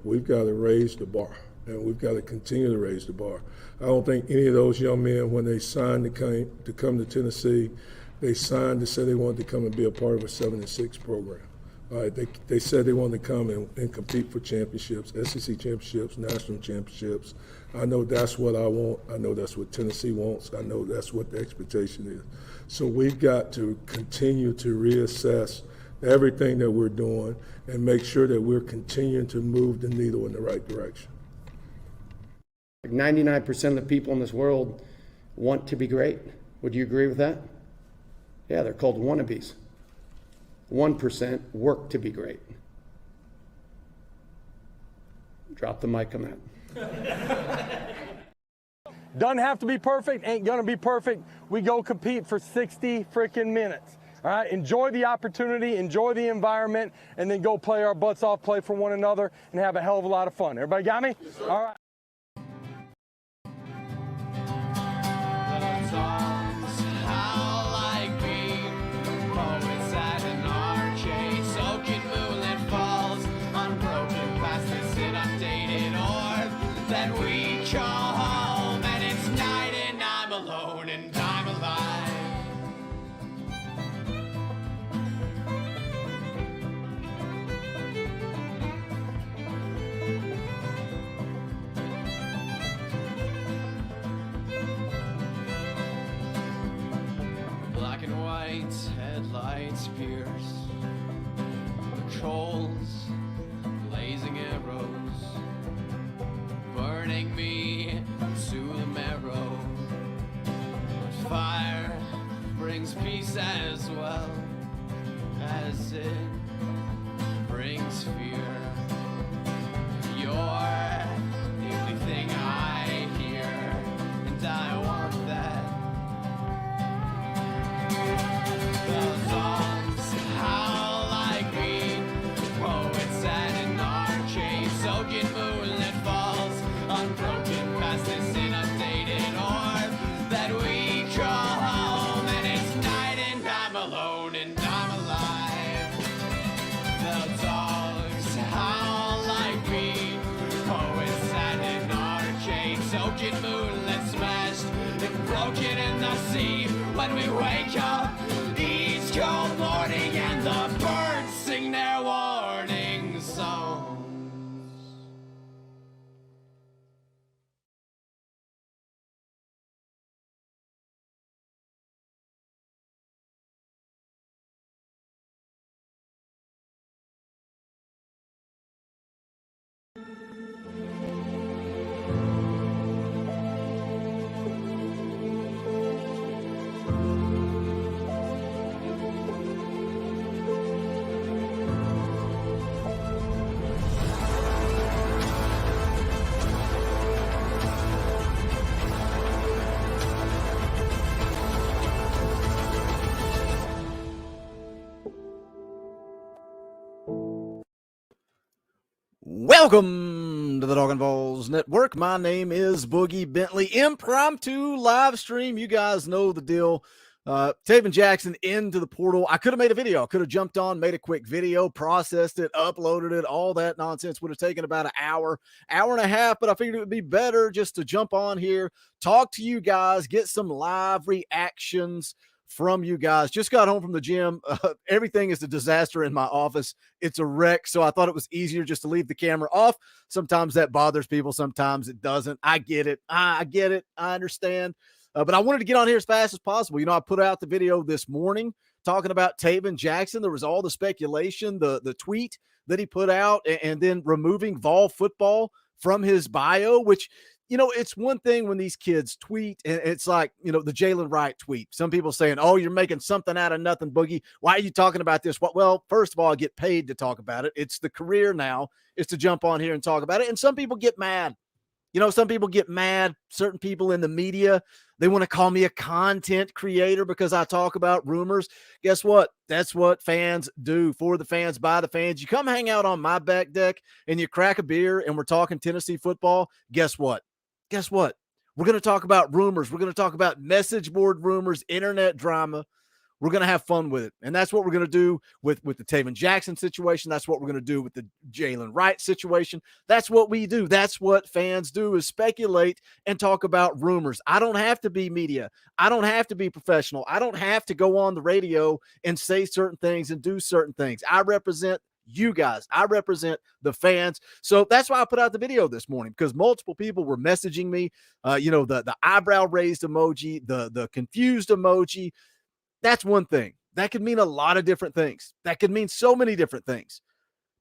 We've got to raise the bar, and we've got to continue to raise the bar. I don't think any of those young men, when they signed to come to Tennessee, they signed to say they wanted to come and be a part of a 7-6 program. All right, they said they wanted to come and compete for championships, SEC championships, national championships. I know that's what I want. I know that's what Tennessee wants. I know that's what the expectation is. So we've got to continue to reassess everything that we're doing and make sure that we're continuing to move the needle in the right direction. 99% of the people in this world want to be great. Would you agree with that? Yeah, they're called wannabes. 1% work to be great. Drop the mic on that. Doesn't have to be perfect, ain't gonna be perfect. We go compete for 60 freaking minutes. All right, enjoy the opportunity, enjoy the environment, and then go play our butts off, play for one another, and have a hell of a lot of fun. Everybody got me? Yes, all right. Headlights pierce patrols, blazing arrows, burning me to the marrow. But fire brings peace as well as it brings fear. You're the only thing I hear, and I want that. The songs howl like me, poets at an arcade, soaking moonlit falls, unbroken past this inundated orb that we call home, and it's night and I'm alone and I'm alive. The dogs howl like me, poets at an arcade, soaking moonlit smashed and broken in the sea. When we wake up each cold morning and the birds sing their warning songs. Welcome to the Talkin VAWLS Network. My name is Boogie Bentley. Impromptu live stream. You guys know the deal. Taven Jackson into the portal. I could have made a video. I could have jumped on, made a quick video, processed it, uploaded it. All that nonsense would have taken about an hour and a half, but I figured it would be better just to jump on here, talk to you guys, get some live reactions from you guys. Just got home from the gym. Everything is a disaster in my office. It's a wreck. So I thought it was easier just to leave the camera off. Sometimes that bothers people. Sometimes it doesn't. I get it. I get it. I understand. But I wanted to get on here as fast as possible. You know, I put out the video this morning talking about Taven Jackson. There was all the speculation, the tweet that he put out, and then removing Vol football from his bio, which, you know, it's one thing when these kids tweet, and it's like, you know, the Jalen Wright tweet. Some people saying, oh, you're making something out of nothing, Boogie. Why are you talking about this? Well, first of all, I get paid to talk about it. It's the career now is to jump on here and talk about it. And some people get mad. You know, some people get mad. Certain people in the media, they want to call me a content creator because I talk about rumors. Guess what? That's what fans do, for the fans, by the fans. You come hang out on my back deck and you crack a beer and we're talking Tennessee football. Guess what? Guess what? We're going to talk about rumors. We're going to talk about message board rumors, internet drama. We're going to have fun with it. And that's what we're going to do with the Taven Jackson situation. That's what we're going to do with the Jalen Wright situation. That's what we do. That's what fans do, is speculate and talk about rumors. I don't have to be media. I don't have to be professional. I don't have to go on the radio and say certain things and do certain things. I represent you guys. I represent the fans. So that's why I put out the video this morning, because multiple people were messaging me, the eyebrow raised emoji, the confused emoji. That's one thing. That could mean a lot of different things. That could mean so many different things.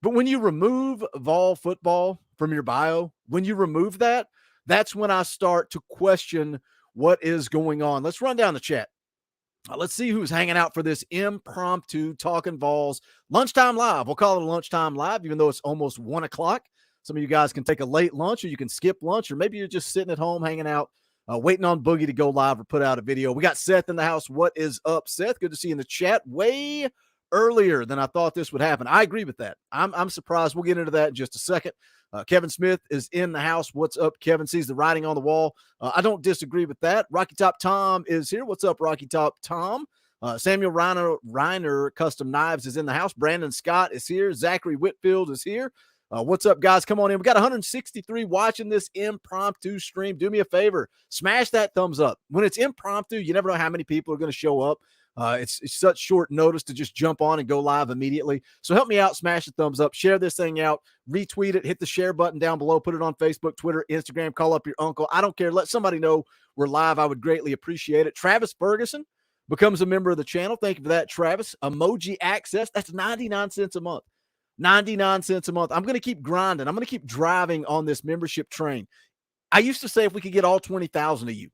But when you remove Vol football from your bio, when you remove that, that's when I start to question what is going on. Let's run down the chat. Let's see who's hanging out for this impromptu Talkin' Vols lunchtime live. We'll call it a lunchtime live, even though it's almost 1 o'clock. Some of you guys can take a late lunch, or you can skip lunch, or maybe you're just sitting at home hanging out, waiting on Boogie to go live or put out a video. We got Seth in the house. What is up, Seth? Good to see you in the chat. Way earlier than I thought this would happen. I agree with that. I'm surprised. We'll get into that in just a second. Kevin Smith is in the house. What's up, Kevin? Sees the writing on the wall. I don't disagree with that. Rocky Top Tom is here. What's up, Rocky Top Tom? Samuel Reiner Custom Knives is in the house. Brandon Scott is here. Zachary Whitfield is here. What's up, guys? Come on in. We got 163 watching this impromptu stream. Do me a favor. Smash that thumbs up. When it's impromptu, you never know how many people are going to show up. It's such short notice to just jump on and go live immediately. So help me out. Smash the thumbs up. Share this thing out. Retweet it. Hit the share button down below. Put it on Facebook, Twitter, Instagram. Call up your uncle. I don't care. Let somebody know we're live. I would greatly appreciate it. Travis Ferguson becomes a member of the channel. Thank you for that, Travis. Emoji access. That's 99 cents a month. 99 cents a month. I'm going to keep grinding. I'm going to keep driving on this membership train. I used to say if we could get all 20,000 of you,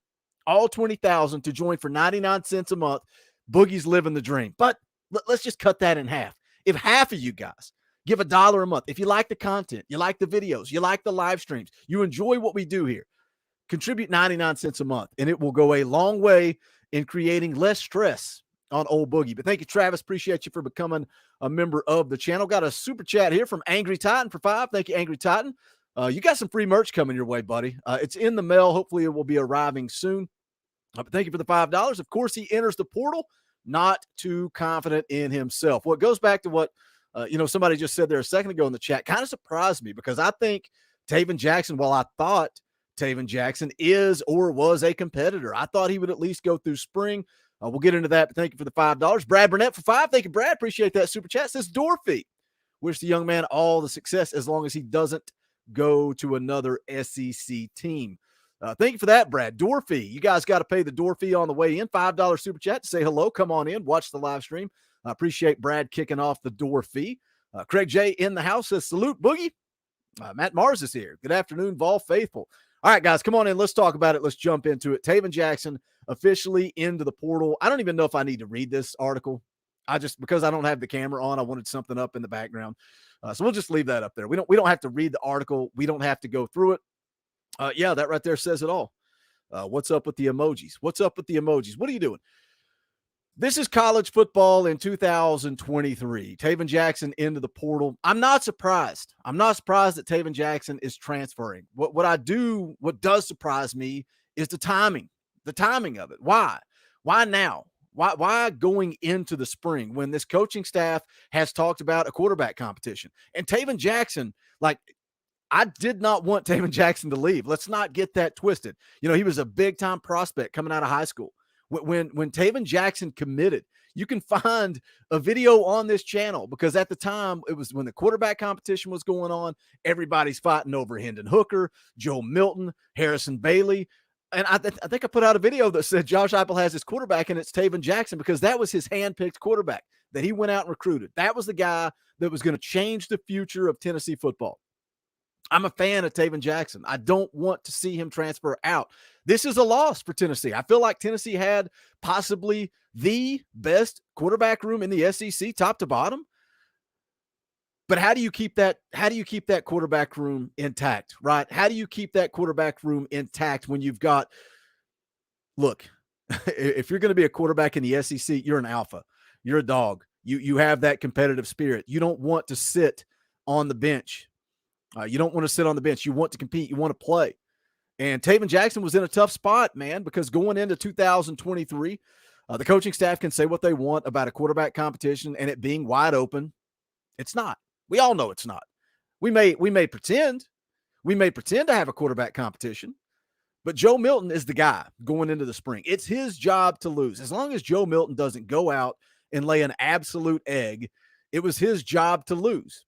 all 20,000 to join for 99 cents a month, Boogie's living the dream. But let's just cut that in half. If half of you guys give $1 a month, if you like the content, you like the videos, you like the live streams, you enjoy what we do here, contribute 99 cents a month, and it will go a long way in creating less stress on old Boogie. But thank you, Travis. Appreciate you for becoming a member of the channel. Got a super chat here from Angry Titan for 5. Thank you, Angry Titan. You got some free merch coming your way, buddy. It's in the mail. Hopefully it will be arriving soon. But thank you for the $5. Of course, he enters the portal not too confident in himself. Well, it goes back to what somebody just said there a second ago in the chat. Kind of surprised me, because I think Taven Jackson, while I thought Taven Jackson is or was a competitor, I thought he would at least go through spring. We'll get into that, but thank you for the $5. Brad Burnett for 5. Thank you, Brad. Appreciate that super chat. Says Dorothy. Wish the young man all the success as long as he doesn't go to another SEC team. Thank you for that, Brad. Door fee. You guys got to pay the door fee on the way in. $5 super chat to say hello. Come on in. Watch the live stream. I appreciate Brad kicking off the door fee. Craig J in the house says, salute, Boogie. Matt Mars is here. Good afternoon, Vol faithful. All right, guys, come on in. Let's talk about it. Let's jump into it. Taven Jackson officially into the portal. I don't even know if I need to read this article. Because I don't have the camera on, I wanted something up in the background. So we'll just leave that up there. We don't have to read the article. We don't have to go through it. Yeah, that right there says it all. What's up with the emojis? What's up with the emojis? What are you doing? This is college football in 2023. Taven Jackson into the portal. I'm not surprised. I'm not surprised that Taven Jackson is transferring. What does surprise me is the timing of it. Why? Why now? Why going into the spring when this coaching staff has talked about a quarterback competition? And Taven Jackson, I did not want Taven Jackson to leave. Let's not get that twisted. He was a big-time prospect coming out of high school. When Taven Jackson committed, you can find a video on this channel, because at the time, it was when the quarterback competition was going on. Everybody's fighting over Hendon Hooker, Joe Milton, Harrison Bailey. And I think I put out a video that said Josh Heupel has his quarterback, and it's Taven Jackson, because that was his hand-picked quarterback that he went out and recruited. That was the guy that was going to change the future of Tennessee football. I'm a fan of Taven Jackson. I don't want to see him transfer out. This is a loss for Tennessee. I feel like Tennessee had possibly the best quarterback room in the SEC, top to bottom. But how do you keep that? How do you keep that quarterback room intact, right? How do you keep that quarterback room intact when you've got, look, if you're going to be a quarterback in the SEC, you're an alpha. You're a dog. You have that competitive spirit. You don't want to sit on the bench. You don't want to sit on the bench. You want to compete. You want to play. And Taven Jackson was in a tough spot, man, because going into 2023, The coaching staff can say what they want about a quarterback competition and it being wide open. It's not. We all know it's not. We may pretend. We may pretend to have a quarterback competition, but Joe Milton is the guy going into the spring. It's his job to lose. As long as Joe Milton doesn't go out and lay an absolute egg, it was his job to lose.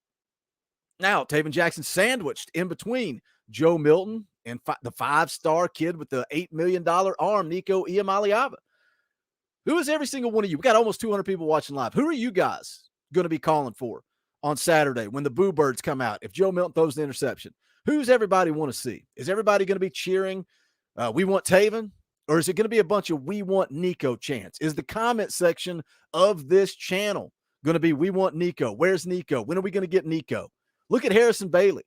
Now, Taven Jackson sandwiched in between Joe Milton and the 5-star kid with the $8 million arm, Nico Iamaleava. Who is every single one of you? We got almost 200 people watching live. Who are you guys going to be calling for on Saturday when the Boo Birds come out? If Joe Milton throws the interception, who's everybody want to see? Is everybody going to be cheering, we want Taven? Or is it going to be a bunch of we want Nico chants? Is the comment section of this channel going to be we want Nico? Where's Nico? When are we going to get Nico? Look at Harrison Bailey.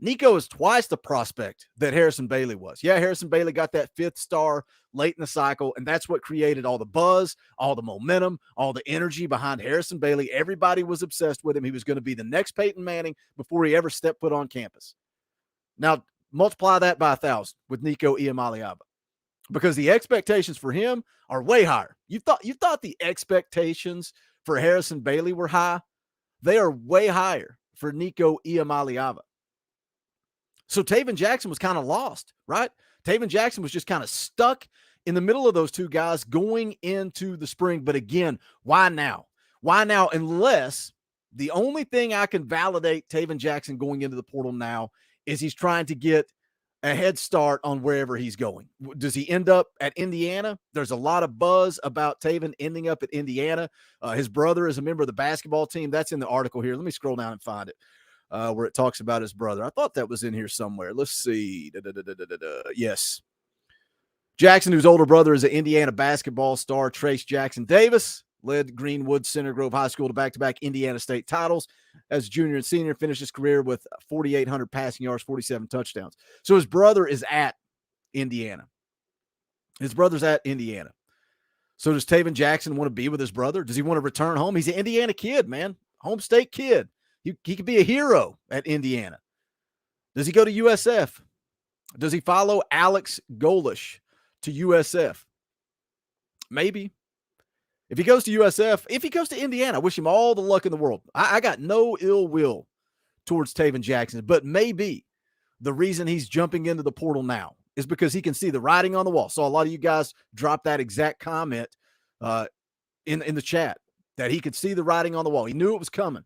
Nico is twice the prospect that Harrison Bailey was. Yeah, Harrison Bailey got that 5th star late in the cycle, and that's what created all the buzz, all the momentum, all the energy behind Harrison Bailey. Everybody was obsessed with him. He was going to be the next Peyton Manning before he ever stepped foot on campus. Now, multiply that by 1,000 with Nico Iamaleava, because the expectations for him are way higher. You thought the expectations for Harrison Bailey were high? They are way higher for Nico Iamaleava. So Taven Jackson was kind of lost, right? Taven Jackson was just kind of stuck in the middle of those two guys going into the spring. But again, why now? Why now? Unless the only thing I can validate Taven Jackson going into the portal now is he's trying to get a head start on wherever he's going. Does he end up at Indiana? There's a lot of buzz about Taven ending up at Indiana. His brother is a member of the basketball team. That's in the article here. Let me scroll down and find it. Where it talks about his brother. I thought that was in here somewhere. Let's see. Yes. Jackson, whose older brother is an Indiana basketball star, Trace Jackson Davis, led Greenwood Center Grove High School to back-to-back Indiana State titles. As a junior and senior, finished his career with 4,800 passing yards, 47 touchdowns. So his brother is at Indiana. His brother's at Indiana. So does Taven Jackson want to be with his brother? Does he want to return home? He's an Indiana kid, man. Home state kid. He could be a hero at Indiana. Does he go to USF? Does he follow Alex Golish to USF? Maybe. If he goes to USF, if he goes to Indiana, I wish him all the luck in the world. I got no ill will towards Taven Jackson, but maybe the reason he's jumping into the portal now is because he can see the writing on the wall. So a lot of you guys dropped that exact comment in the chat, that he could see the writing on the wall. He knew it was coming.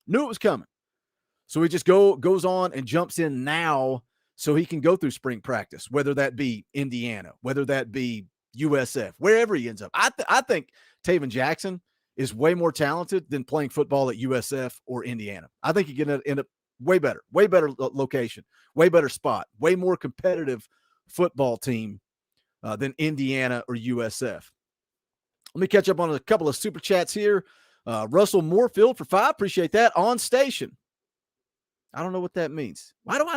So he just goes on and jumps in now so he can go through spring practice, whether that be Indiana, whether that be USF, wherever he ends up. I think Taven Jackson is way more talented than playing football at USF or Indiana. I think he can end up way better location, way better spot, way more competitive football team than Indiana or USF. Let me catch up on a couple of super chats here. Russell Moorfield for 5. Appreciate that. On station. I don't know what that means. Why do I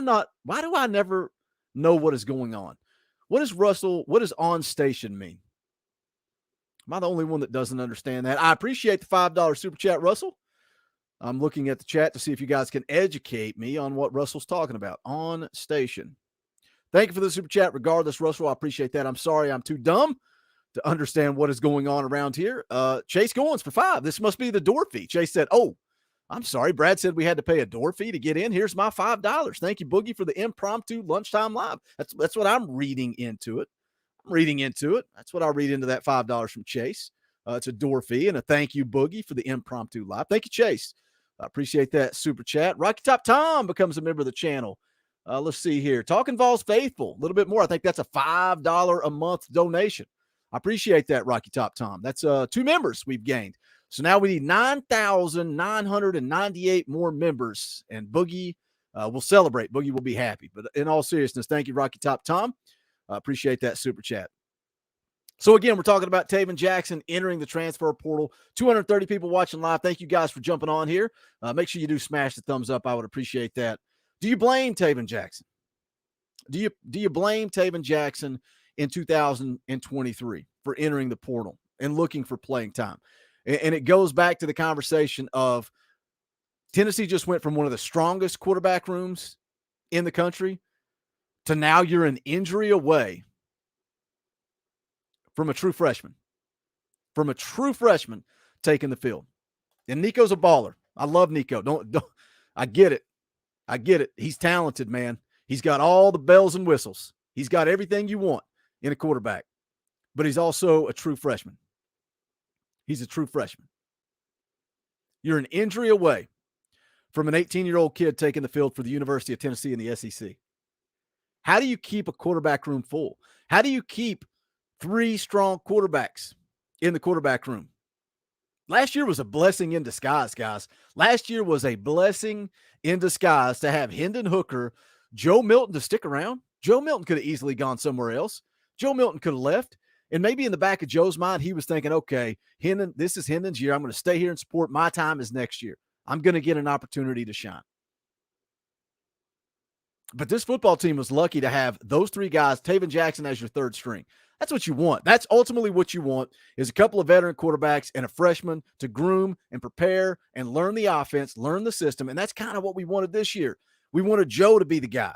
never know what is going on? What does on station mean? Am I the only one that doesn't understand that? I appreciate the $5 super chat, Russell. I'm looking at the chat to see if you guys can educate me on what Russell's talking about. On station. Thank you for the super chat. Regardless, Russell, I appreciate that. I'm sorry I'm too dumb to understand what is going on around here. Chase Goins for 5. This must be the door fee. Chase said, oh, I'm sorry. Brad said we had to pay a door fee to get in. Here's my $5. Thank you, Boogie, for the impromptu lunchtime live. That's what I'm reading into it. That's what I read into that $5 from Chase. It's a door fee and a thank you, Boogie, for the impromptu live. Thank you, Chase. I appreciate that super chat. Rocky Top Tom becomes a member of the channel. Let's see here. Talkin VAWLS Faithful. A little bit more. I think that's a $5 a month donation. I appreciate that, Rocky Top Tom. That's 2 members we've gained. So now we need 9,998 more members, and Boogie will celebrate. Boogie will be happy. But in all seriousness, thank you, Rocky Top Tom. I appreciate that super chat. So again, we're talking about Taven Jackson entering the transfer portal. 230 people watching live. Thank you guys for jumping on here. Make sure you do smash the thumbs up. I would appreciate that. Do you blame Taven Jackson? Do you blame Taven Jackson in 2023 for entering the portal and looking for playing time? And it goes back to the conversation of Tennessee just went from one of the strongest quarterback rooms in the country to now you're an injury away from a true freshman. from a true freshman taking the field. And Nico's a baller. I love Nico. Don't I get it. I get it. He's talented, man. He's got all the bells and whistles. He's got everything you want in a quarterback. But he's also a true freshman. He's a true freshman. You're an injury away from an 18-year-old kid taking the field for the University of Tennessee in the SEC. How do you keep a quarterback room full? How do you keep 3 strong quarterbacks in the quarterback room? Last year was a blessing in disguise, guys. Last year was a blessing in disguise to have Hendon Hooker, Joe Milton to stick around. Joe Milton could have easily gone somewhere else. Joe Milton could have left. And maybe in the back of Joe's mind, he was thinking, okay, Hendon, this is Hendon's year. I'm going to stay here and support. My time is next year. I'm going to get an opportunity to shine. But this football team was lucky to have those 3 guys, Taven Jackson as your 3rd string. That's what you want. That's ultimately what you want, is a couple of veteran quarterbacks and a freshman to groom and prepare and learn the offense, learn the system. And that's kind of what we wanted this year. We wanted Joe to be the guy.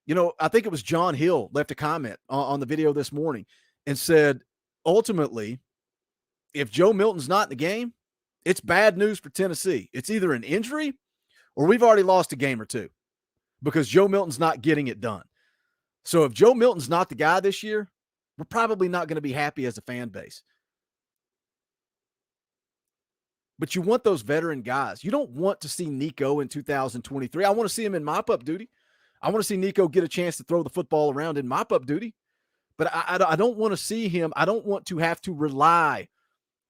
You know, I think it was John Hill left a comment on the video this morning and said, ultimately, if Joe Milton's not in the game, it's bad news for Tennessee. It's either an injury or we've already lost a game or 2 because Joe Milton's not getting it done. So if Joe Milton's not the guy this year, we're probably not going to be happy as a fan base. But you want those veteran guys. You don't want to see Nico in 2023. I want to see him in mop-up duty. I want to see Nico get a chance to throw the football around in mop-up duty. But I don't want to see him. I don't want to have to rely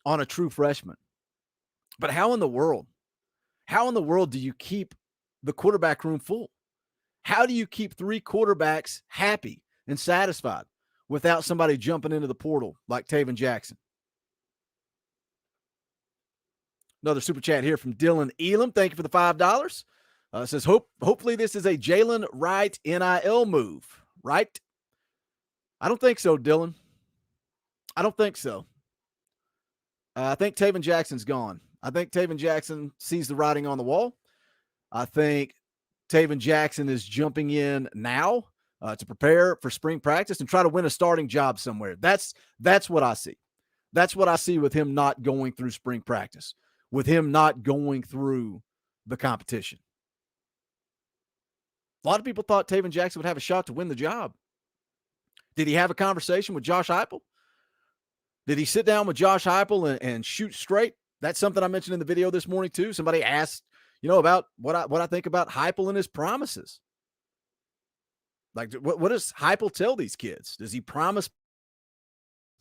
on a true freshman. But how in the world do you keep the quarterback room full? How do you keep 3 quarterbacks happy and satisfied without somebody jumping into the portal like Taven Jackson? Another super chat here from Dylan Elam. Thank you for the $5. It says, hopefully this is a Jalen Wright NIL move, right? I don't think so, Dylan. I don't think so. I think Taven Jackson's gone. I think Taven Jackson sees the writing on the wall. I think Taven Jackson is jumping in now to prepare for spring practice and try to win a starting job somewhere. That's what I see. That's what I see with him not going through spring practice, with him not going through the competition. A lot of people thought Taven Jackson would have a shot to win the job. Did he have a conversation with Josh Heupel? Did he sit down with Josh Heupel and shoot straight? That's something I mentioned in the video this morning too. Somebody asked, about what I think about Heupel and his promises. Like, what does Heupel tell these kids? Does he promise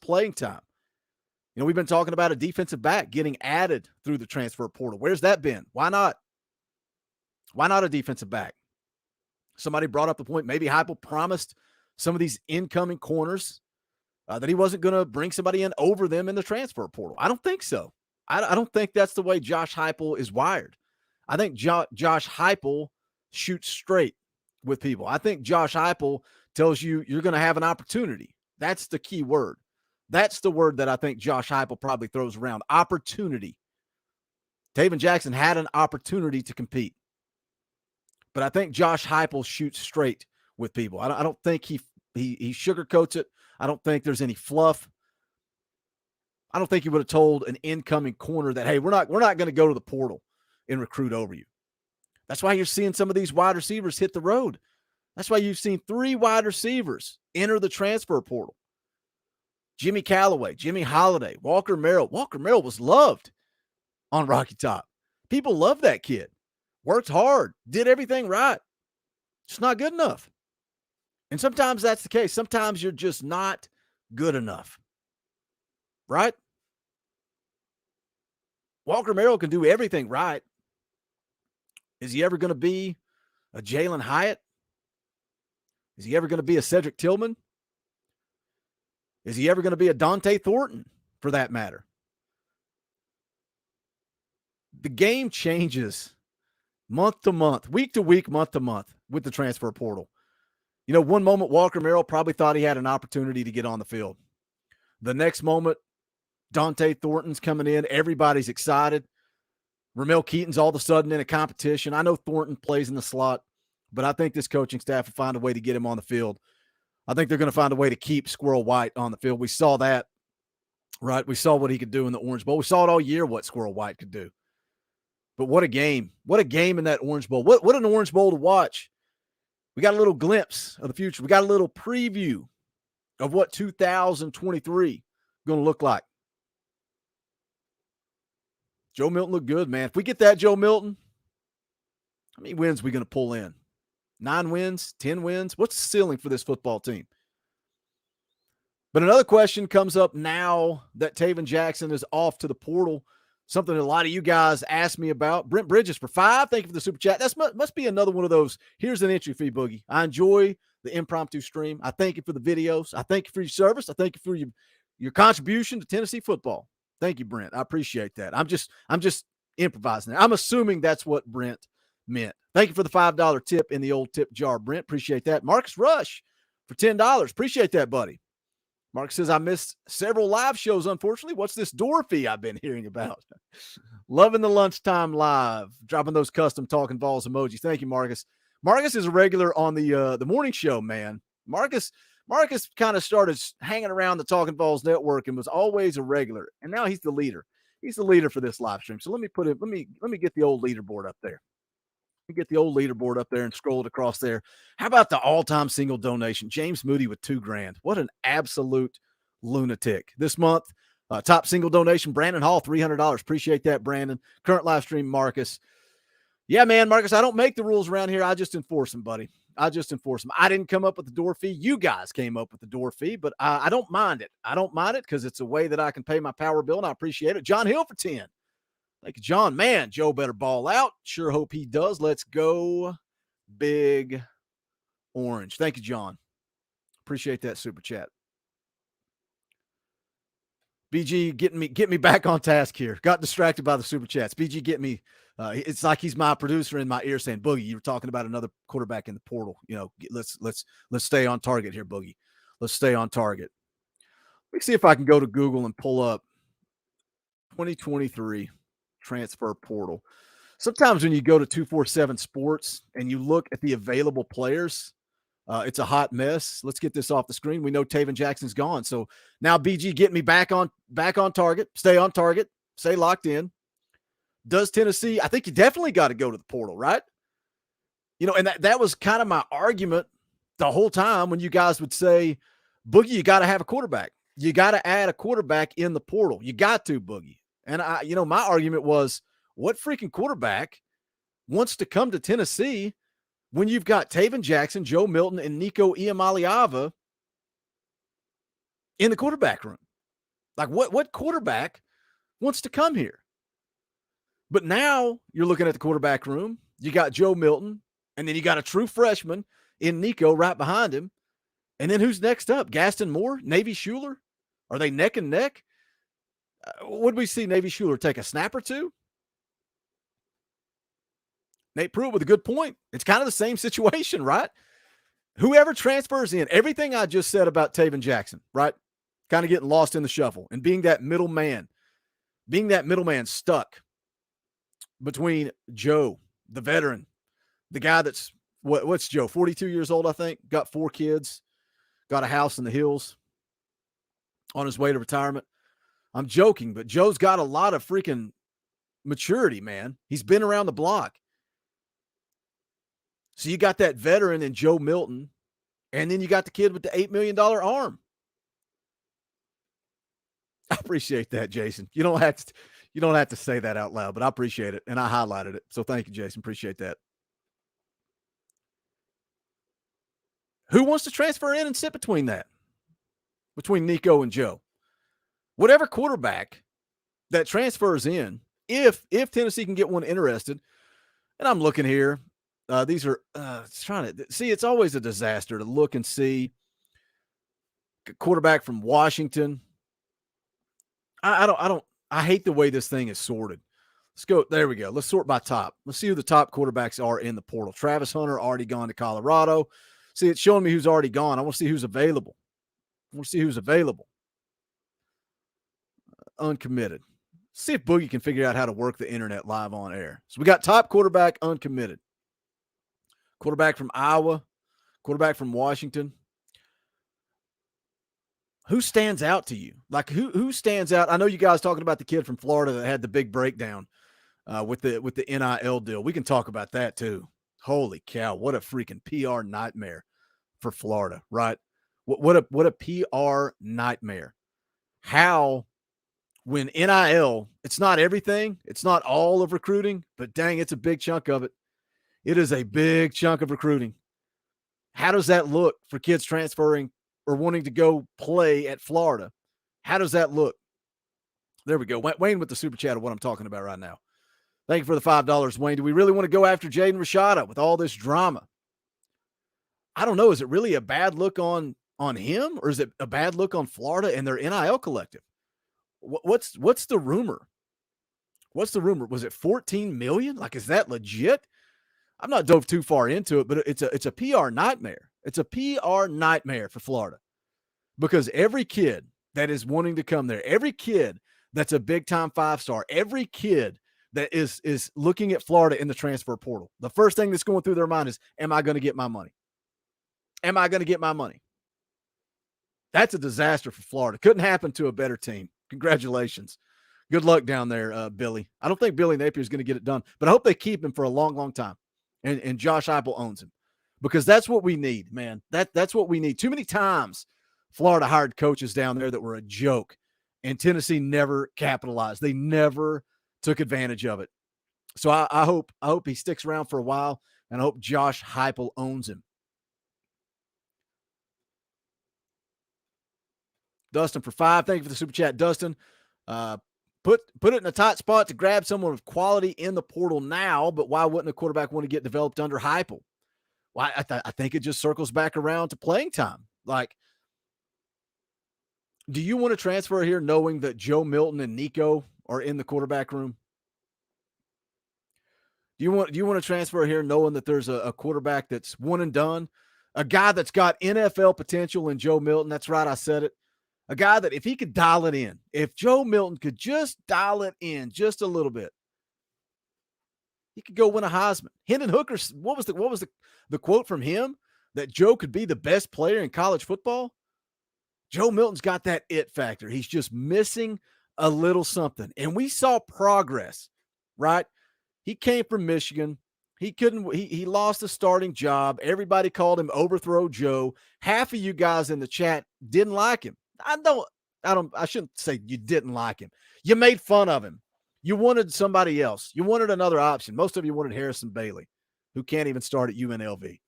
playing time? We've been talking about a defensive back getting added through the transfer portal. Where's that been? Why not? Why not a defensive back? Somebody brought up the point, maybe Heupel promised some of these incoming corners that he wasn't going to bring somebody in over them in the transfer portal. I don't think so. I don't think that's the way Josh Heupel is wired. I think Josh Heupel shoots straight with people. I think Josh Heupel tells you you're going to have an opportunity. That's the key word. That's the word that I think Josh Heupel probably throws around. Opportunity. Taven Jackson had an opportunity to compete. But I think Josh Heupel shoots straight with people. I don't think he sugarcoats it. I don't think there's any fluff. I don't think he would have told an incoming corner that, hey, we're not going to go to the portal and recruit over you. That's why you're seeing some of these wide receivers hit the road. That's why you've seen 3 wide receivers enter the transfer portal. Jimmy Callaway, Jimmy Holiday, Walker Merrill. Walker Merrill was loved on Rocky Top. People love that kid. Worked hard, did everything right. It's not good enough. And sometimes that's the case. Sometimes you're just not good enough. Right? Walker Merrill can do everything right. Is he ever going to be a Jalen Hyatt? Is he ever going to be a Cedric Tillman? Is he ever going to be a Dante Thornton, for that matter? The game changes month to month, week to week, month to month with the transfer portal. One moment Walker Merrill probably thought he had an opportunity to get on the field. The next moment, Dante Thornton's coming in. Everybody's excited. Ramel Keaton's all of a sudden in a competition. I know Thornton plays in the slot, but I think this coaching staff will find a way to get him on the field. I think they're going to find a way to keep Squirrel White on the field. We saw that right? We saw what he could do in the Orange Bowl. We saw it all year what Squirrel White could do. But what a game. What a game in that Orange Bowl. What an Orange Bowl to watch. We got a little glimpse of the future. We got a little preview of what 2023 going to look like. Joe Milton looked good, man. If we get that Joe Milton, how many wins are we going to pull in? 9 wins? 10 wins? What's the ceiling for this football team? But another question comes up now that Taven Jackson is off to the portal. Something that a lot of you guys asked me about. Brent Bridges for 5. Thank you for the super chat. That must be another one of those. Here's an entry fee, Boogie. I enjoy the impromptu stream. I thank you for the videos. I thank you for your service. I thank you for your contribution to Tennessee football. Thank you, Brent. I appreciate that. I'm just improvising there. I'm assuming that's what Brent meant. Thank you for the $5 tip in the old tip jar, Brent. Appreciate that. Marcus Rush for $10. Appreciate that, buddy. Mark says, I missed several live shows, unfortunately. What's this door fee I've been hearing about? Loving the lunchtime live. Dropping those custom Talkin VAWLS emojis. Thank you, Marcus. Marcus is a regular on the morning show, man. Marcus kind of started hanging around the Talkin VAWLS network and was always a regular. And now he's the leader. He's the leader for this live stream. So let me get the old leaderboard up there. Get the old leaderboard up there and scroll it across there. How about the all-time single donation? James Moody with $2,000. What an absolute lunatic. This month, top single donation, Brandon Hall, $300. Appreciate that, Brandon. Current live stream, Marcus. Yeah, man, Marcus, I don't make the rules around here. I just enforce them, buddy. I just enforce them. I didn't come up with the door fee. You guys came up with the door fee, but I don't mind it. I don't mind it because it's a way that I can pay my power bill, and I appreciate it. John Hill for 10. Thank you, John. Man, Joe better ball out. Sure hope he does. Let's go Big Orange. Thank you, John. Appreciate that super chat. BG, get me back on task here. Got distracted by the super chats. BG, get me. It's like he's my producer in my ear saying, Boogie, you were talking about another quarterback in the portal. You know, let's stay on target here, Boogie. Let's stay on target. Let me see if I can go to Google and pull up 2023 transfer portal. Sometimes when you go to 247 Sports and you look at the available players, it's a hot mess. Let's get this off the screen. We know Taven Jackson's gone. So now BG, get me back on target. Stay on target. Stay locked in. Does Tennessee? I think you definitely got to go to the portal, right? You know, and that was kind of my argument the whole time when you guys would say, Boogie, you got to have a quarterback. You got to add a quarterback in the portal. You got to, Boogie. And my argument was, what freaking quarterback wants to come to Tennessee when you've got Taven Jackson, Joe Milton, and Nico Iamaleava in the quarterback room? Like, what quarterback wants to come here? But now you're looking at the quarterback room. You got Joe Milton, and then you got a true freshman in Nico right behind him. And then who's next up? Gaston Moore? Navy Schuler? Are they neck and neck? Would we see Navy Schuler take a snap or two? Nate Pruitt with a good point. It's kind of the same situation, right? Whoever transfers in, everything I just said about Taven Jackson, right? Kind of getting lost in the shuffle and being that middleman stuck between Joe, the veteran, the guy that's, what's Joe, 42 years old, I think, got 4 kids, got a house in the hills, on his way to retirement. I'm joking, but Joe's got a lot of freaking maturity, man. He's been around the block. So you got that veteran in Joe Milton, and then you got the kid with the $8 million arm. I appreciate that, Jason. You don't have to say that out loud, but I appreciate it, and I highlighted it. So thank you, Jason. Appreciate that. Who wants to transfer in and sit between that? Between Nico and Joe. Whatever quarterback that transfers in, if Tennessee can get one interested, and I'm looking here, these are trying to see. It's always a disaster to look and see a quarterback from Washington. I hate the way this thing is sorted. Let's go. There we go. Let's sort by top. Let's see who the top quarterbacks are in the portal. Travis Hunter already gone to Colorado. See, it's showing me who's already gone. I want to see who's available. Uncommitted. See if Boogie can figure out how to work the internet live on air. So we got top quarterback uncommitted. Quarterback from Iowa. Quarterback from Washington. who stands out to you? Like who stands out? I know you guys talking about the kid from Florida that had the big breakdown with the NIL deal. We can talk about that too. Holy cow, what a freaking PR nightmare for Florida, right? What a PR nightmare. How when NIL, it's not everything, it's not all of recruiting, but dang, it's a big chunk of it. It is a big chunk of recruiting. How does that look for kids transferring or wanting to go play at Florida? How does that look? There we go. Wayne with the super chat of what I'm talking about right now. Thank you for the $5, Wayne. Do we really want to go after Jaden Rashada with all this drama? I don't know. Is it really a bad look on him, or is it a bad look on Florida and their NIL collective? What's the rumor? What's the rumor? Was it 14 million? Like, is that legit? I'm not dove too far into it, but it's a PR nightmare. It's a PR nightmare for Florida because every kid that is wanting to come there, every kid that's a big time 5-star, every kid that is looking at Florida in the transfer portal, the first thing that's going through their mind is, am I going to get my money? Am I going to get my money? That's a disaster for Florida. Couldn't happen to a better team. Congratulations. Good luck down there, Billy. I don't think Billy Napier is going to get it done, but I hope they keep him for a long, long time. And Josh Heupel owns him because that's what we need, man. That's what we need. Too many times Florida hired coaches down there that were a joke, and Tennessee never capitalized. They never took advantage of it. So I hope he sticks around for a while, and I hope Josh Heupel owns him. Dustin for $5. Thank you for the super chat, Dustin. Put it in a tight spot to grab someone of quality in the portal now, but why wouldn't a quarterback want to get developed under Heupel? Well, I think it just circles back around to playing time. Like, do you want to transfer here knowing that Joe Milton and Nico are in the quarterback room? Do you want to transfer here knowing that there's a quarterback that's one and done, a guy that's got NFL potential in Joe Milton? That's right, I said it. A guy that if he could dial it in, if Joe Milton could just dial it in just a little bit, he could go win a Heisman. Hendon Hooker, what was the quote from him? That Joe could be the best player in college football? Joe Milton's got that it factor. He's just missing a little something. And we saw progress, right? He came from Michigan. He lost a starting job. Everybody called him Overthrow Joe. Half of you guys in the chat didn't like him. I shouldn't say you didn't like him. You made fun of him. You wanted somebody else. You wanted another option. Most of you wanted Harrison Bailey, who can't even start at UNLV.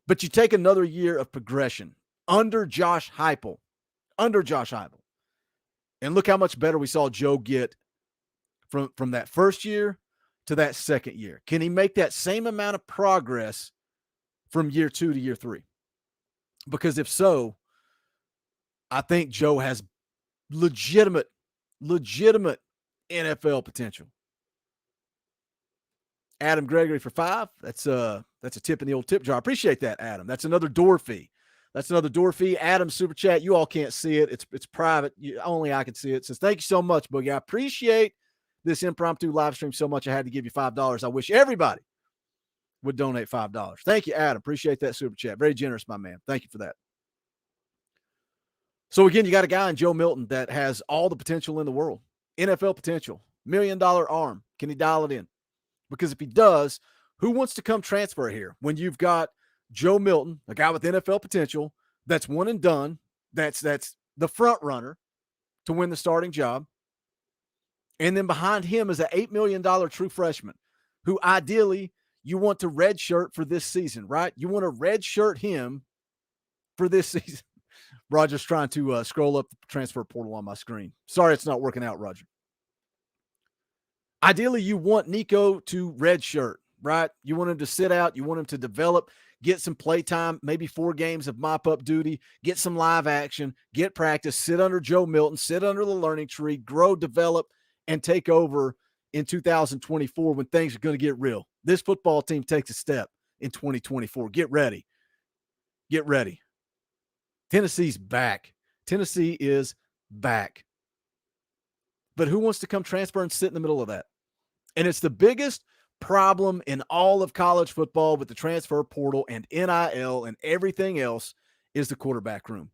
But you take another year of progression under Josh Heupel. And look how much better we saw Joe get from that first year to that second year. Can he make that same amount of progress from year 2 to year 3? Because if so, I think Joe has legitimate NFL potential. Adam Gregory for $5. That's a tip in the old tip jar. I appreciate that, Adam. That's another door fee. Adam, super chat. You all can't see it. It's private. Only I can see it. So thank you so much, Boogie. I appreciate this impromptu live stream so much. I had to give you $5. I wish everybody would donate $5. Thank you, Adam. Appreciate that super chat. Very generous, my man. Thank you for that. So again, you got a guy in Joe Milton that has all the potential in the world. NFL potential. $1 million arm. Can he dial it in? Because if he does, who wants to come transfer here when you've got Joe Milton, a guy with NFL potential, that's one and done, that's the front runner to win the starting job, and then behind him is an $8 million true freshman who ideally you want to redshirt for this season, right? You want to redshirt him for this season. Roger's trying to scroll up the transfer portal on my screen. Sorry it's not working out, Roger. Ideally, you want Nico to redshirt, right? You want him to sit out. You want him to develop, get some play time, maybe 4 games of mop-up duty, get some live action, get practice, sit under Joe Milton, sit under the learning tree, grow, develop, and take over in 2024 when things are going to get real. This football team takes a step in 2024. Get ready. Get ready. Tennessee's back. Tennessee is back. But who wants to come transfer and sit in the middle of that? And it's the biggest problem in all of college football with the transfer portal and NIL and everything else is the quarterback room.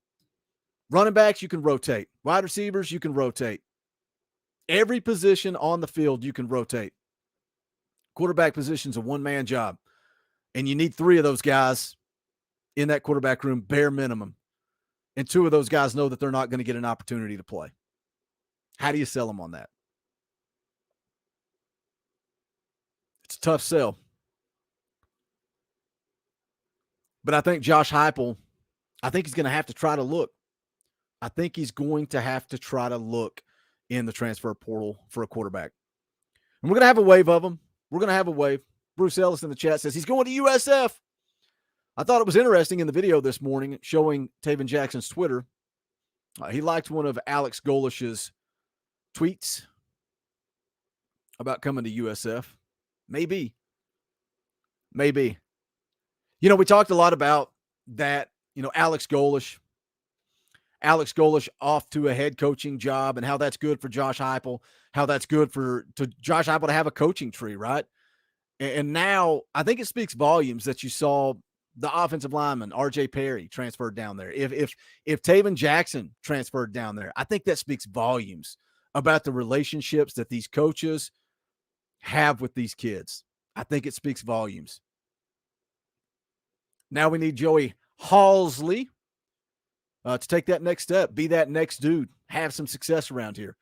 Running backs, you can rotate. Wide receivers, you can rotate. Every position on the field, you can rotate. Quarterback position's a one-man job, and you need 3 of those guys in that quarterback room, bare minimum. And 2 of those guys know that they're not going to get an opportunity to play. How do you sell them on that? It's a tough sell. But I think Josh Heupel, I think he's going to have to try to look. I think he's going to have to try to look in the transfer portal for a quarterback. And we're going to have a wave of them. We're going to have a wave. Bruce Ellis in the chat says he's going to USF. I thought it was interesting in the video this morning showing Taven Jackson's Twitter. He liked one of Alex Golish's tweets about coming to USF. Maybe. You know, we talked a lot about that, you know, Alex Golish off to a head coaching job and how that's good for Josh Heupel, how that's good for Josh Heupel to have a coaching tree, right? And now I think it speaks volumes that you saw the offensive lineman, R.J. Perry, transferred down there. If Taven Jackson transferred down there, I think that speaks volumes about the relationships that these coaches have with these kids. I think it speaks volumes. Now we need Joey Halsley to take that next step, be that next dude, have some success around here.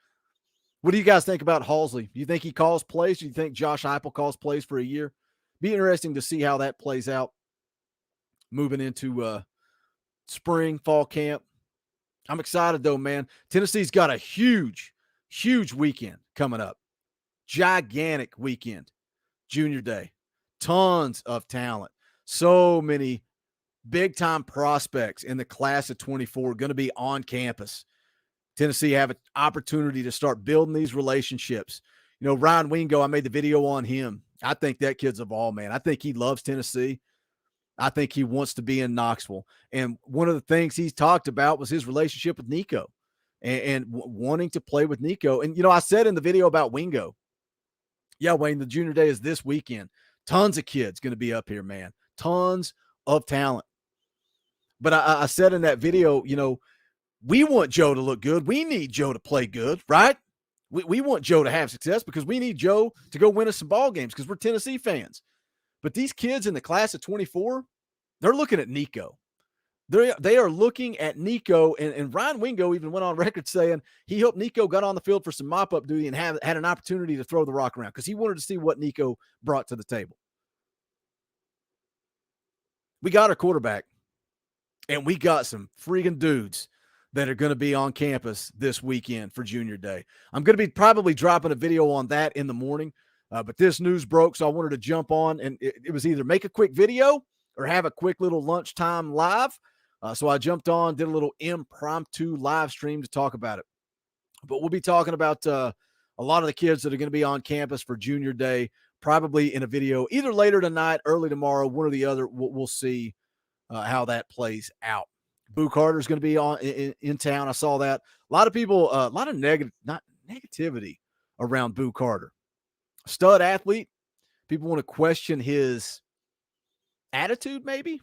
What do you guys think about Halsley? Do you think he calls plays? Do you think Josh Heupel calls plays for a year? Be interesting to see how that plays out moving into spring, fall camp. I'm excited, though, man. Tennessee's got a huge weekend coming up. Gigantic weekend. Junior Day. Tons of talent. So many big-time prospects in the class of 24 going to be on campus. Tennessee have an opportunity to start building these relationships. You know, Ryan Wingo, I made the video on him. I think that kid's a ball, man. I think he loves Tennessee. I think he wants to be in Knoxville. And one of the things he's talked about was his relationship with Nico and wanting to play with Nico. And, you know, I said in the video about Wingo, yeah, Wayne, the Junior Day is this weekend. Tons of kids going to be up here, man. Tons of talent. But I said in that video, you know, we want Joe to look good. We need Joe to play good, right? We want Joe to have success because we need Joe to go win us some ball games because we're Tennessee fans. But these kids in the class of 24, they're looking at Nico. They are looking at Nico, and Ryan Wingo even went on record saying he hoped Nico got on the field for some mop-up duty and had an opportunity to throw the rock around because he wanted to see what Nico brought to the table. We got our quarterback, and we got some freaking dudes that are going to be on campus this weekend for Junior Day. I'm going to be probably dropping a video on that in the morning, but this news broke, so I wanted to jump on, and it was either make a quick video or have a quick little lunchtime live. So I jumped on, did a little impromptu live stream to talk about it. But we'll be talking about a lot of the kids that are going to be on campus for Junior Day, probably in a video either later tonight, early tomorrow, one or the other. We'll see how that plays out. Boo Carter's going to be in town. I saw that. A lot of people, a lot of negativity around Boo Carter. Stud athlete. People want to question his attitude, maybe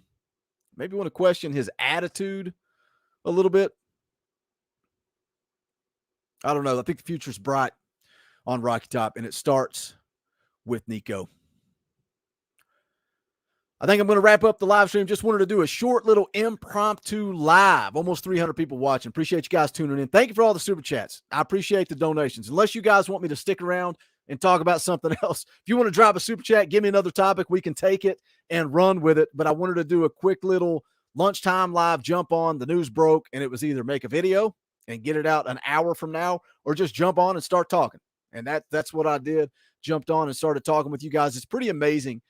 want to question his attitude a little bit. I don't know. I think the future's bright on Rocky Top, and it starts with Nico. I think I'm going to wrap up the live stream. Just wanted to do a short little impromptu live. Almost 300 people watching. Appreciate you guys tuning in. Thank you for all the super chats. I appreciate the donations. Unless you guys want me to stick around and talk about something else, if you want to drop a super chat, give me another topic, we can take it and run with it. But I wanted to do a quick little lunchtime live jump on. The news broke, and it was either make a video and get it out an hour from now or just jump on and start talking. And that's what I did. Jumped on and started talking with you guys. It's pretty amazing,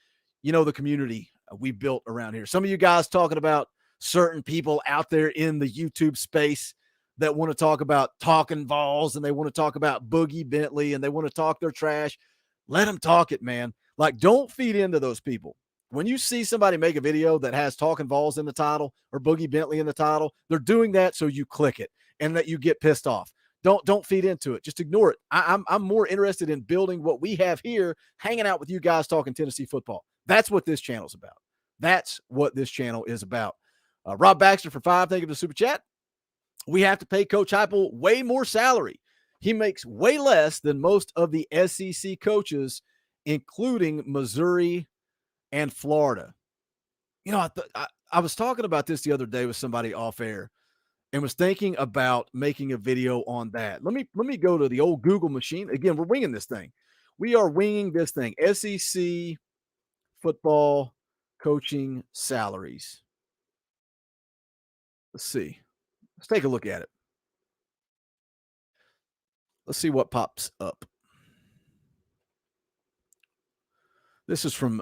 you know, the community we built around here. Some of you guys talking about certain people out there in the YouTube space that want to talk about talking VAWLS, and they want to talk about Boogie Bentley, and they want to talk their trash. Let them talk it, man. Like, don't feed into those people. When you see somebody make a video that has talking VAWLS in the title or Boogie Bentley in the title, they're doing that so you click it and that you get pissed off. Don't feed into it. Just ignore it. I'm more interested in building what we have here, hanging out with you guys talking Tennessee football. That's what this channel's about. That's what this channel is about. Rob Baxter for $5. Thank you for the super chat. We have to pay Coach Heupel way more salary. He makes way less than most of the SEC coaches, including Missouri and Florida. You know, I was talking about this the other day with somebody off air and was thinking about making a video on that. Let me go to the old Google machine. Again, we're winging this thing. We are winging this thing. SEC football coaching salaries. Let's see. Let's take a look at it. Let's see what pops up. This is from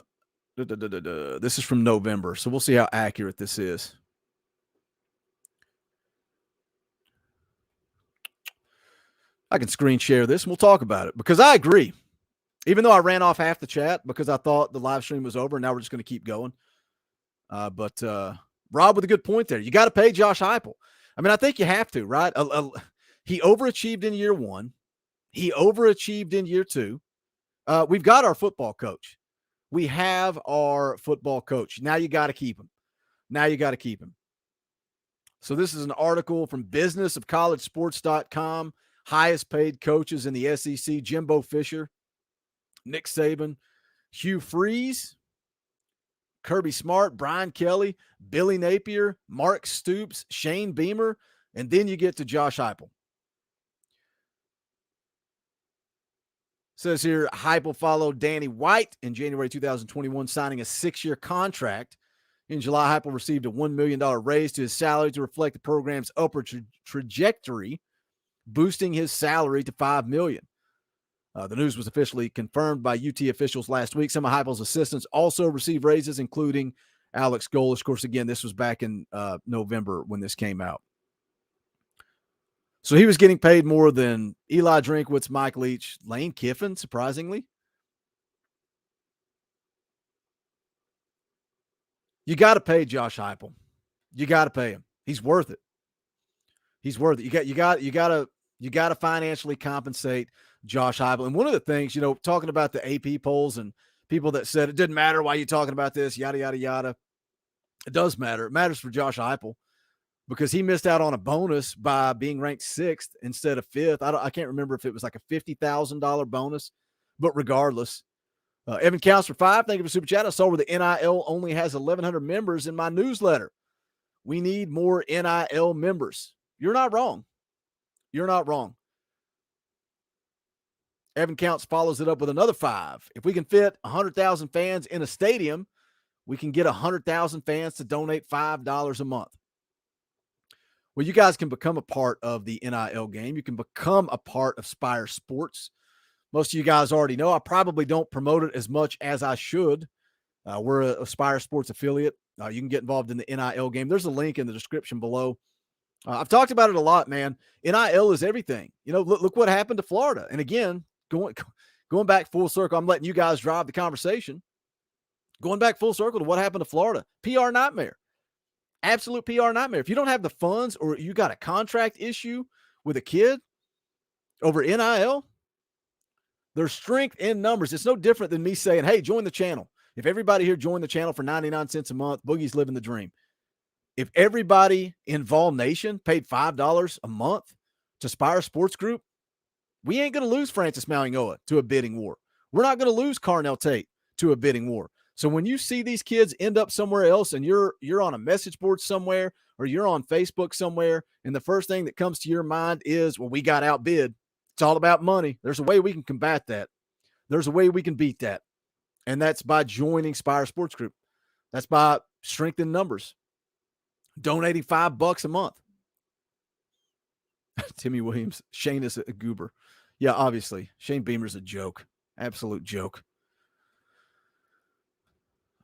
November, so we'll see how accurate this is. I can screen share this and we'll talk about it because I agree. Even though I ran off half the chat because I thought the live stream was over, now we're just going to keep going. But Rob with a good point there. You got to pay Josh Heupel. I mean, I think you have to, right? He overachieved in year one. He overachieved in year two. We've got our football coach. We have our football coach. Now you got to keep him. So this is an article from businessofcollegesports.com. Highest paid coaches in the SEC: Jimbo Fisher, Nick Saban, Hugh Freeze, Kirby Smart, Brian Kelly, Billy Napier, Mark Stoops, Shane Beamer, and then you get to Josh Heupel. Says here, Heupel followed Danny White in January 2021, signing a 6-year contract. In July, Heupel received a $1 million raise to his salary to reflect the program's upward trajectory, boosting his salary to $5 million. The news was officially confirmed by UT officials last week. Some of Heupel's assistants also received raises, including Alex Golesh. Of course, again, this was back in November when this came out. So he was getting paid more than Eli Drinkwitz, Mike Leach, Lane Kiffin, surprisingly. You got to pay Josh Heupel. You got to pay him. He's worth it. You got to financially compensate Josh Heupel. And one of the things, talking about the AP polls and people that said it didn't matter why you're talking about this, yada, yada, yada. It does matter. It matters for Josh Heupel because he missed out on a bonus by being ranked 6th instead of 5th. I can't remember if it was like a $50,000 bonus, but regardless. Evan Counts for $5. Thank you for super chat. I saw where the NIL only has 1,100 members in my newsletter. We need more NIL members. You're not wrong. Evan Counts follows it up with another 5. If we can fit 100,000 fans in a stadium, we can get 100,000 fans to donate $5 a month. Well, you guys can become a part of the NIL game. You can become a part of Spire Sports. Most of you guys already know. I probably don't promote it as much as I should. We're a Spire Sports affiliate. You can get involved in the NIL game. There's a link in the description below. I've talked about it a lot, man. NIL is everything. Look what happened to Florida. And again, going back full circle, I'm letting you guys drive the conversation. Going back full circle to what happened to Florida. PR nightmare. Absolute PR nightmare. If you don't have the funds or you got a contract issue with a kid over NIL, there's strength in numbers. It's no different than me saying, hey, join the channel. If everybody here joined the channel for 99 cents a month, Boogie's living the dream. If everybody in Vol Nation paid $5 a month to Spire Sports Group, we ain't going to lose Francis Mauigoa to a bidding war. We're not going to lose Carnell Tate to a bidding war. So when you see these kids end up somewhere else and you're on a message board somewhere or you're on Facebook somewhere, and the first thing that comes to your mind is, well, we got outbid. It's all about money. There's a way we can combat that. There's a way we can beat that. And that's by joining Spire Sports Group. That's by strengthening numbers. Donating $5 a month. Timmy Williams, Shane is a goober. Yeah, obviously. Shane Beamer's a joke. Absolute joke.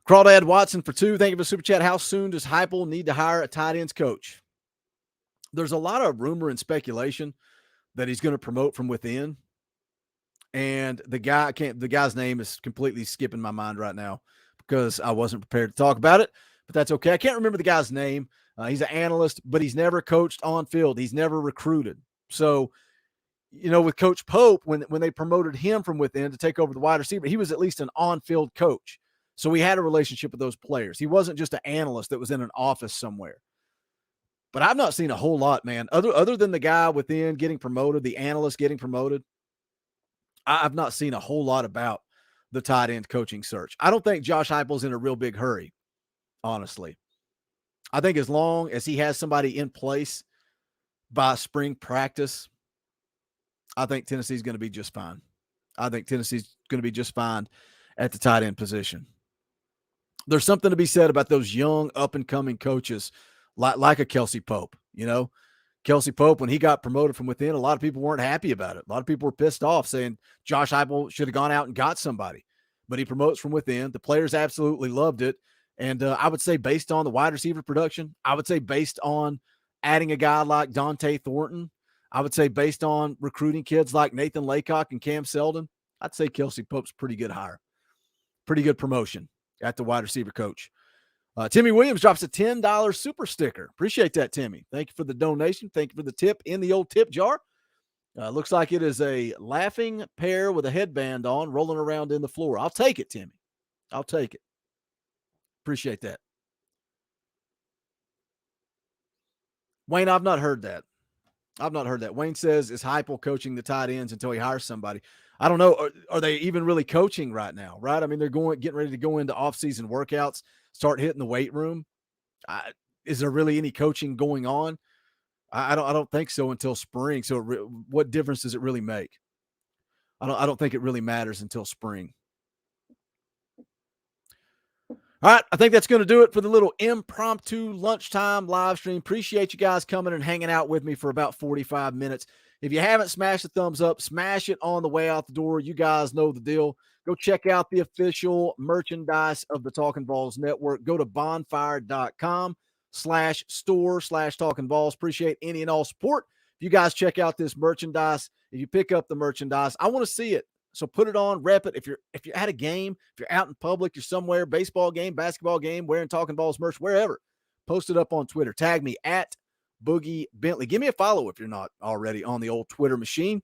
Crawdad Watson for 2. Thank you for the super chat. How soon does Heupel need to hire a tight ends coach? There's a lot of rumor and speculation that he's going to promote from within. And the guy's name is completely skipping my mind right now because I wasn't prepared to talk about it, but that's okay. I can't remember the guy's name. He's an analyst, but he's never coached on field. He's never recruited. So, with Coach Pope, when they promoted him from within to take over the wide receiver, he was at least an on-field coach. So he had a relationship with those players. He wasn't just an analyst that was in an office somewhere. But I've not seen a whole lot, man. Other than the guy within getting promoted, the analyst getting promoted, I've not seen a whole lot about the tight end coaching search. I don't think Josh Heupel's in a real big hurry, honestly. I think as long as he has somebody in place by spring practice, I think Tennessee's going to be just fine. I think Tennessee's going to be just fine at the tight end position. There's something to be said about those young up-and-coming coaches like a Kelsey Pope, you know? Kelsey Pope, when he got promoted from within, a lot of people weren't happy about it. A lot of people were pissed off, saying Josh Heupel should have gone out and got somebody. But he promotes from within. The players absolutely loved it. And I would say based on the wide receiver production, I would say based on adding a guy like Dante Thornton, I would say based on recruiting kids like Nathan Laycock and Cam Selden, I'd say Kelsey Pope's pretty good hire. Pretty good promotion at the wide receiver coach. Timmy Williams drops a $10 super sticker. Appreciate that, Timmy. Thank you for the donation. Thank you for the tip in the old tip jar. Looks like it is a laughing pear with a headband on rolling around in the floor. I'll take it, Timmy. I'll take it. Appreciate that. Wayne, I've not heard that. I've not heard that. Wayne says, is Heupel coaching the tight ends until he hires somebody? I don't know. Are they even really coaching right now, right? I mean, they're getting ready to go into off-season workouts, start hitting the weight room. Is there really any coaching going on? I don't think so until spring. So what difference does it really make? I don't think it really matters until spring. All right, I think that's going to do it for the little impromptu lunchtime live stream. Appreciate you guys coming and hanging out with me for about 45 minutes. If you haven't smashed the thumbs up, smash it on the way out the door. You guys know the deal. Go check out the official merchandise of the Talkin' VAWLS Network. Go to bonfire.com/store/Talkin' VAWLS. Appreciate any and all support. If you guys check out this merchandise, if you pick up the merchandise, I want to see it. So put it on, rep it. If you're at a game, if you're out in public, you're somewhere, baseball game, basketball game, wearing Talkin' VAWLS merch, wherever, post it up on Twitter. Tag me at Boogie Bentley. Give me a follow if you're not already on the old Twitter machine.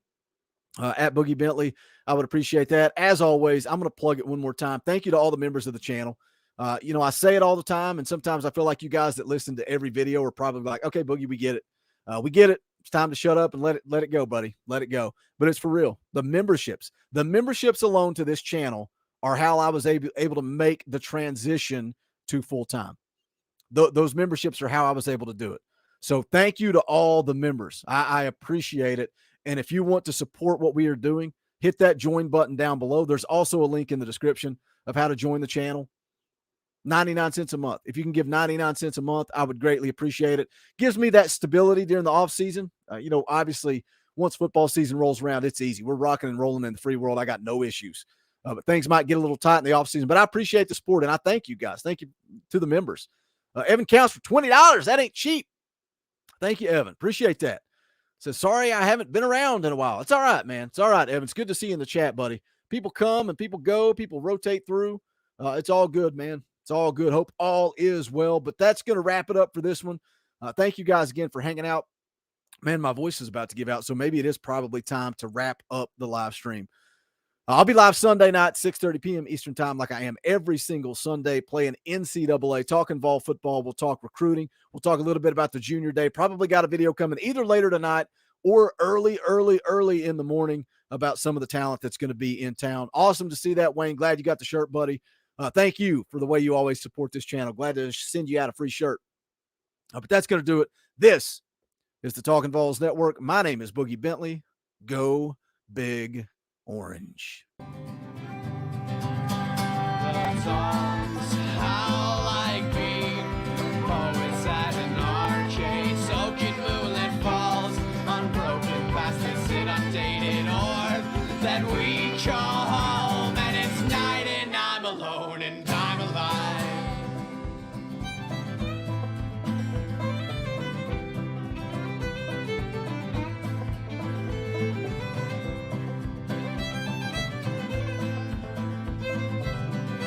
At Boogie Bentley. I would appreciate that. As always, I'm going to plug it one more time. Thank you to all the members of the channel. I say it all the time, and sometimes I feel like you guys that listen to every video are probably like, okay, Boogie, we get it. We get it. It's time to shut up and let it go, buddy. Let it go. But it's for real. The memberships alone to this channel are how I was able to make the transition to full-time. Those memberships are how I was able to do it. So thank you to all the members. I appreciate it. And if you want to support what we are doing, hit that join button down below. There's also a link in the description of how to join the channel. 99 cents a month. If you can give 99 cents a month, I would greatly appreciate it. Gives me that stability during the off season. Obviously, once football season rolls around, it's easy. We're rocking and rolling in the free world. I got no issues. But things might get a little tight in the off season. But I appreciate the support, and I thank you guys. Thank you to the members. Evan counts for $20. That ain't cheap. Thank you, Evan. Appreciate that. Says, sorry, I haven't been around in a while. It's all right, man. It's all right, Evan. It's good to see you in the chat, buddy. People come and people go. People rotate through. It's all good, man. It's all good. Hope all is well. But that's going to wrap it up for this one. Thank you guys again for hanging out. Man, my voice is about to give out, so maybe it is probably time to wrap up the live stream. I'll be live Sunday night, 6:30 p.m. Eastern time, like I am every single Sunday, playing NCAA, talking vol football. We'll talk recruiting. We'll talk a little bit about the junior day. Probably got a video coming either later tonight or early in the morning about some of the talent that's going to be in town. Awesome to see that, Wayne. Glad you got the shirt, buddy. Thank you for the way you always support this channel. Glad to send you out a free shirt. But that's going to do it. This is the Talkin' VAWLS Network. My name is Boogie Bentley. Go Big Orange. The songs howl like me, poets at an arcade, soaking moonlit falls, unbroken past this inundated orb that we call home, and it's night and I'm alone and I'm alive.